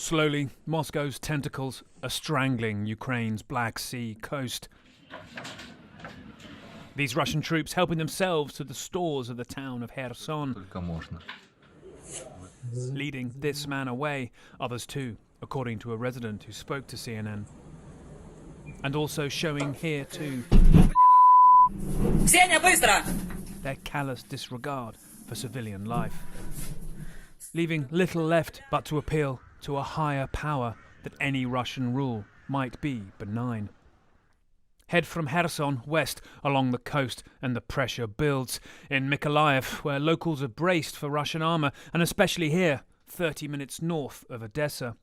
Slowly, Moscow's tentacles are strangling Ukraine's Black Sea coast. These Russian troops helping themselves to the stores of the town of Kherson. Leading this man away, others too, according to a resident who spoke to CNN. And also showing here too their callous disregard for civilian life. Leaving little left but to appeal to a higher power that any Russian rule might be benign. Head from Kherson west along the coast and the pressure builds. In Mykolaiv, where locals are braced for Russian armour, and especially here, 30 minutes north of Odessa.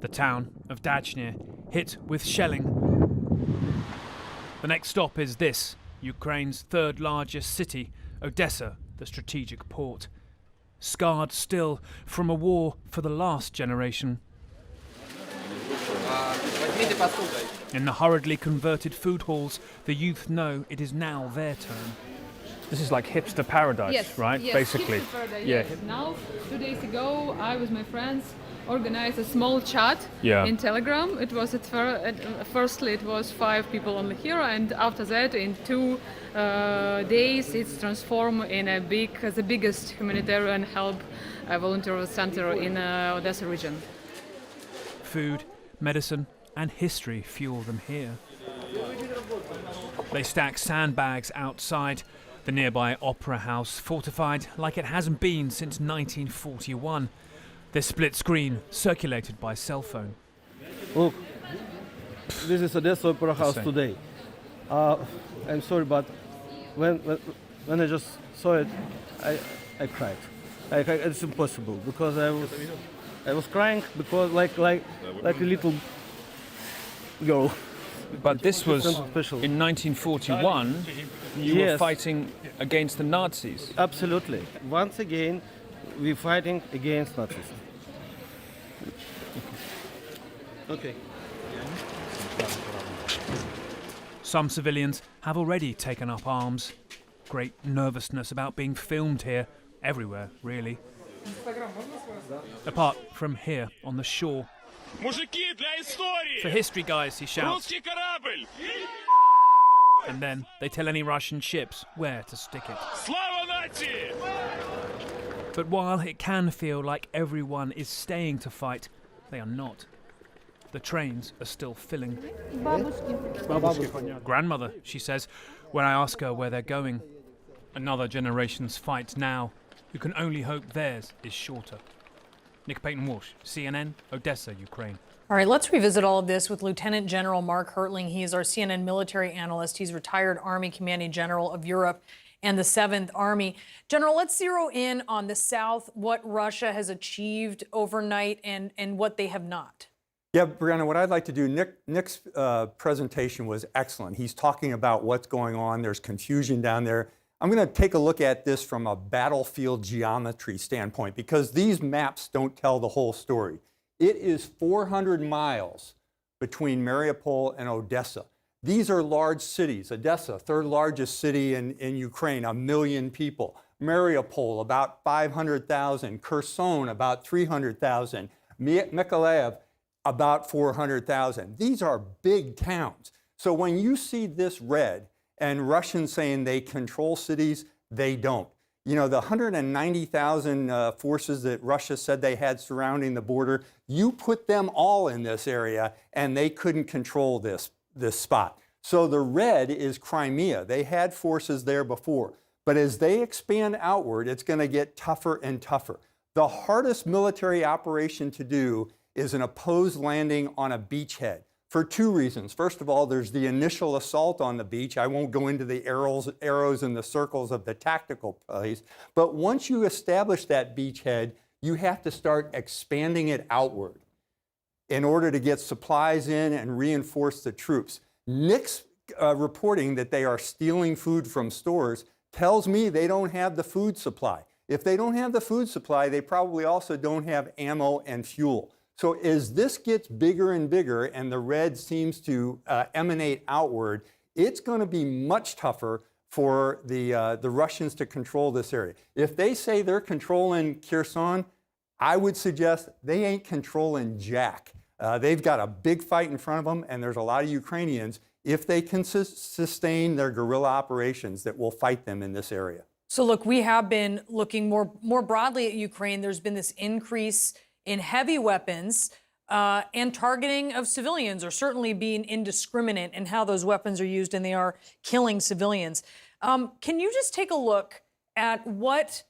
The town of Dachny hit with shelling. The next stop is this, Ukraine's third largest city, Odessa, the strategic port. Scarred still from a war for the last generation. In the hurriedly converted food halls, the youth know it is now their turn. This is like hipster paradise, yes, right? Yes, basically. Hipster paradise, yes. Now, 2 days ago, I with my friends organized a small chat in Telegram. It was firstly it was 5 people only here, and after that, in 2 days, it's transformed in the biggest humanitarian help volunteer center in Odessa region. Food, medicine, and history fuel them here. They stack sandbags outside the nearby opera house, fortified like it hasn't been since 1941. Their split screen circulated by cell phone. Look, this is Odessa Opera House today. I'm sorry, but when I just saw it, I cried. It's impossible because I was crying because like a little girl. But this was in 1941. You were fighting against the Nazis. Absolutely. Once again, we're fighting against Nazis. Okay. Some civilians have already taken up arms. Great nervousness about being filmed here, everywhere, really. Apart from here on the shore. For history, guys, he shouts. And then they tell any Russian ships where to stick it. But while it can feel like everyone is staying to fight, they are not. The trains are still filling. Grandmother, she says, when I ask her where they're going. Another generation's fight now, who can only hope theirs is shorter. Nick Payton-Walsh, CNN, Odessa, Ukraine. All right, let's revisit all of this with Lieutenant General Mark Hertling. He is our CNN military analyst. He's retired Army Commanding General of Europe and the 7th Army. General, let's zero in on the South, what Russia has achieved overnight and what they have not. Yeah, Brianna, what I'd like to do, Nick's presentation was excellent. He's talking about what's going on. There's confusion down there. I'm going to take a look at this from a battlefield geometry standpoint because these maps don't tell the whole story. It is 400 miles between Mariupol and Odessa. These are large cities. Odessa, third largest city in Ukraine, 1 million people. Mariupol, about 500,000. Kherson, about 300,000. Mykolaiv, about 400,000. These are big towns. So when you see this red and Russians saying they control cities, they don't. You know, the 190,000 forces that Russia said they had surrounding the border, you put them all in this area and they couldn't control this spot. So the red is Crimea. They had forces there before. But as they expand outward, it's going to get tougher and tougher. The hardest military operation to do is an opposed landing on a beachhead for 2 reasons. First of all, there's the initial assault on the beach. I won't go into the arrows and the circles of the tactical place. But once you establish that beachhead, you have to start expanding it outward in order to get supplies in and reinforce the troops. Nick's reporting that they are stealing food from stores tells me they don't have the food supply. If they don't have the food supply, they probably also don't have ammo and fuel. So as this gets bigger and bigger and the red seems to emanate outward, it's going to be much tougher for the Russians to control this area. If they say they're controlling Kherson, I would suggest they ain't controlling jack. They've got a big fight in front of them, and there's a lot of Ukrainians, if they can sustain their guerrilla operations, that will fight them in this area. So look, we have been looking more broadly at Ukraine. There's been this increase in heavy weapons and targeting of civilians, or certainly being indiscriminate in how those weapons are used, and they are killing civilians. Can you just take a look at what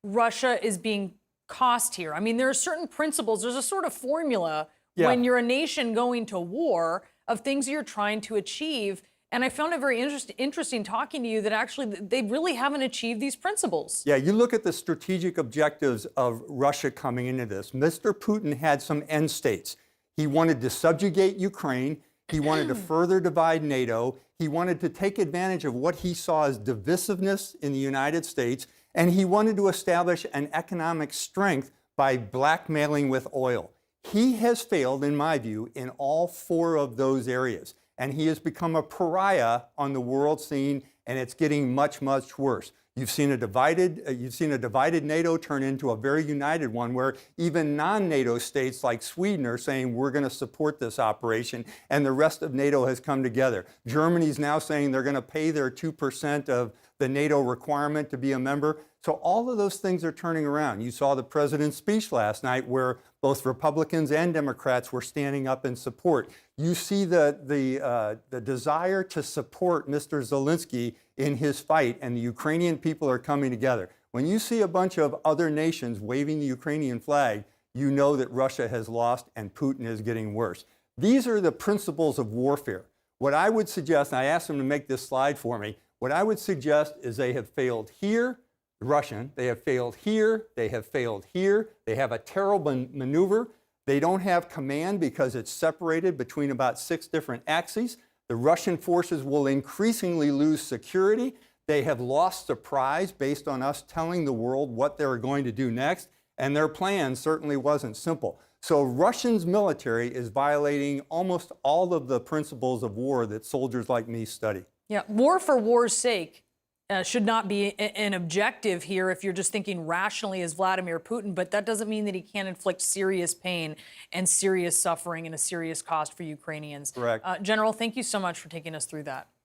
Russia is being cost here? I mean, there are certain principles. There's a sort of formula when you're a nation going to war of things you're trying to achieve. And I found it very interesting talking to you that actually they really haven't achieved these principles. Yeah, you look at the strategic objectives of Russia coming into this. Mr. Putin had some end states. He wanted to subjugate Ukraine. He wanted to further divide NATO. He wanted to take advantage of what he saw as divisiveness in the United States. And he wanted to establish an economic strength by blackmailing with oil. He has failed, in my view, in all 4 of those areas. And he has become a pariah on the world scene, and it's getting much, much worse. You've seen a divided NATO turn into a very united one, where even non-NATO states like Sweden are saying we're going to support this operation, and the rest of NATO has come together. Germany's now saying they're going to pay their 2% of the NATO requirement to be a member. So all of those things are turning around. You saw the president's speech last night, where both Republicans and Democrats were standing up in support. You see the desire to support Mr. Zelensky in his fight, and the Ukrainian people are coming together. When you see a bunch of other nations waving the Ukrainian flag, you know that Russia has lost and Putin is getting worse. These are the principles of warfare. What I would suggest, and I asked them to make this slide for me, what I would suggest is they have failed here, Russian, they have failed here, they have failed here, they have a terrible maneuver. They don't have command because it's separated between about 6 different axes. The Russian forces will increasingly lose security. They have lost surprise based on us telling the world what they were going to do next, and their plan certainly wasn't simple. So Russia's military is violating almost all of the principles of war that soldiers like me study. Yeah, war for war's sake should not be an objective here if you're just thinking rationally as Vladimir Putin, but that doesn't mean that he can't inflict serious pain and serious suffering and a serious cost for Ukrainians. Correct. General, thank you so much for taking us through that.